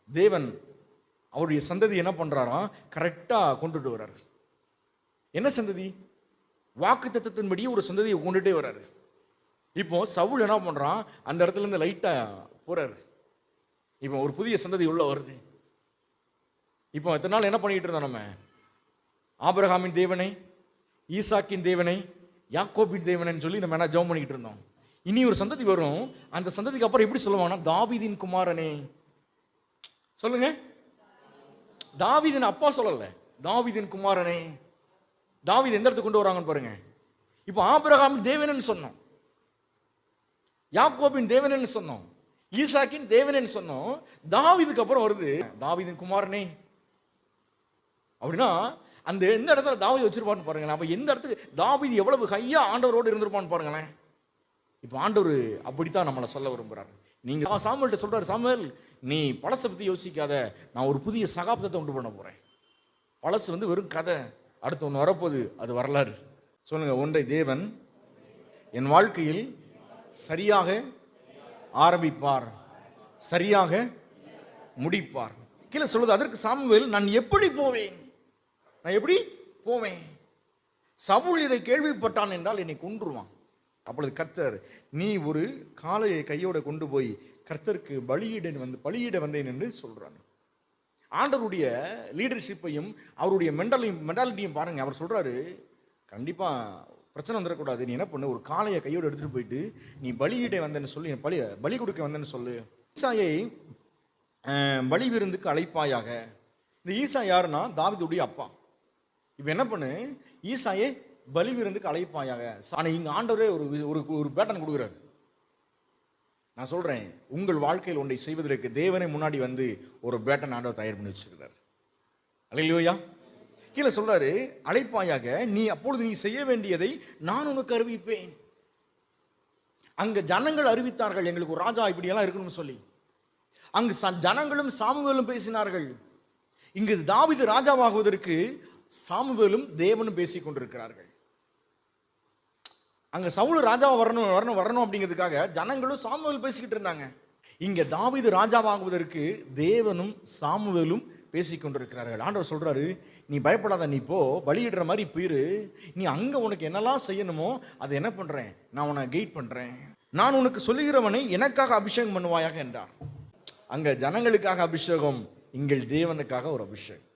தேவன் அவருடைய சந்ததி என்ன பண்றாராம், கரெக்டா கொண்டுட்டு வர்றாரு. என்ன சந்ததி? வாக்கு தத்தத்தின்படி ஒரு சந்ததியை கொண்டுட்டே வர்றாரு. இப்போ சவுல் என்ன பண்றான், அந்த இடத்துல இருந்து லைட்டா போறாரு. இப்போ ஒரு புதிய சந்ததி உள்ள வருது. இப்போ எத்தனை நாள் என்ன பண்ணிட்டு இருந்தோம் நம்ம? ஆபிரகாமின் தேவனை, ஈசாக்கின் தேவனை, யாக்கோபின் தேவனைன்னு சொல்லி நம்ம என்ன ஜெபம் பண்ணிக்கிட்டு இருந்தோம். இனி ஒரு சந்ததி வரும். அந்த சந்ததிக்கு அப்புறம் எப்படி சொல்லுவாங்கன்னா, தாவீதின் குமாரனே. சொல்லுங்க, தாவீதின் அப்பா சொல்லல, தாவீதின் குமாரனே. தாவீது எந்த இடத்துக்கு கொண்டு வராங்கன்னு பாருங்க. இப்போ ஆபிரகாமின் தேவனன்னு சொன்னோம், யாக்கோபின் தேவனன்னு சொன்னோம், ஈசாக்கின் தேவனன்னு சொன்னோம். தாவீதுக்கு அப்புறம் வருது தாவீதின் குமாரனே. அப்படின்னா அந்த எந்த இடத்துல தாவீது வச்சிருப்பான்னு பாருங்களேன். அப்ப எந்த இடத்துக்கு தாவீது எவ்வளவு ஹையா ஆண்டவரோடு இருந்திருப்பான்னு பாருங்களேன். இப்போ ஆண்டவர் அப்படித்தான் நம்மளை சொல்ல விரும்புறாரு. நீங்க சாமுவேல்கிட்ட சொல்றாரு, சாமுவேல் நீ பழசை பத்தி யோசிக்காத, நான் ஒரு புதிய சகாப்தத்தை உண்டு பண்ண போறேன். பழசு வெறும் கதை, அடுத்து ஒன்று வரப்போகுது, அது வரலாறு. சொல்லுங்க, ஒன்றை தேவன் என் வாழ்க்கையில் சரியாக ஆரம்பிப்பார், சரியாக முடிப்பார். கீழே சொல்லுது, அதற்கு சாமுவேல் நான் எப்படி போவேன், நான் எப்படி போவேன்? சவுல் இதை கேள்விப்பட்டான் என்றால் என்னை கொன்றுவான். அப்பொழுது கர்த்தர், நீ ஒரு காளையை கையோட கொண்டு போய் கர்த்தருக்கு பலியிட வந்தேன் என்று சொல்றாங்க. ஆண்டவருடைய லீடர்ஷிப்பையும் அவருடைய மென்டாலிட்டியும் பாருங்க. அவர் சொல்றாரு, கண்டிப்பா பிரச்சனை வந்துடக்கூடாது, நீ என்ன பண்ணு, ஒரு காளையை கையோடு எடுத்துட்டு போயிட்டு நீ பலியிட வந்தேன்னு சொல்லி, பலி கொடுக்க வந்தேன்னு சொல்லு. ஈசாயை பலி விருந்துக்கு அழைப்பாயாக. இந்த ஈசா யாருன்னா தாவீதுடைய அப்பா. இப்ப என்ன பண்ணு, ஈசாயை பலி விருந்துக்கு அழைப்பாயாக. ஆனா இங்க ஆண்டவரே ஒரு பேட்டன் கொடுக்குறாரு. நான் சொல்றேன், உங்கள் வாழ்க்கையில் ஒன்றை செய்வதற்கு தேவனை முன்னாடி வந்து ஒரு பேட்டன் ஆண்டவர் தயார் பண்ணி வச்சிருக்கிறார். அல்லேலூயா. கீழே சொல்றாரு, அழைப்பாயாக, நீ அப்பொழுது நீ செய்ய வேண்டியதை நான் உனக்கு அறிவிப்பேன். அங்க ஜனங்கள் அறிவித்தார்கள், எங்களுக்கு ஒரு ராஜா இப்படியெல்லாம் இருக்கணும்னு சொல்லி. அங்கு ஜனங்களும் சாமுவேலும் பேசினார்கள். இங்கு தாவீது ராஜாவாகுவதற்கு சாமுவேலும் தேவனும் பேசிக் கொண்டிருக்கிறார்கள். அங்க சவுல் ராஜாவா வரணும் அப்படிங்கிறதுக்காக ஜனங்களும் சாமுவேல் பேசிக்கிட்டு இருந்தாங்க. இங்க தாவீது ராஜாவாகுவதற்கு தேவனும் சாமுவேலும் பேசிக் கொண்டிருக்கிறார்கள். ஆண்டவர் சொல்றாரு, நீ பயப்படாத, நீ போ, பலியிடுற மாதிரி போயிரு. நீ அங்க உனக்கு என்னெல்லாம் செய்யணுமோ அதை என்ன பண்றேன், நான் உன்னை கைட் பண்றேன். நான் உனக்கு சொல்லுகிறவனை எனக்காக அபிஷேகம் பண்ணுவாயாக என்றார். அங்க ஜனங்களுக்காக அபிஷேகம், இங்கள் தேவனுக்காக ஒரு அபிஷேகம்.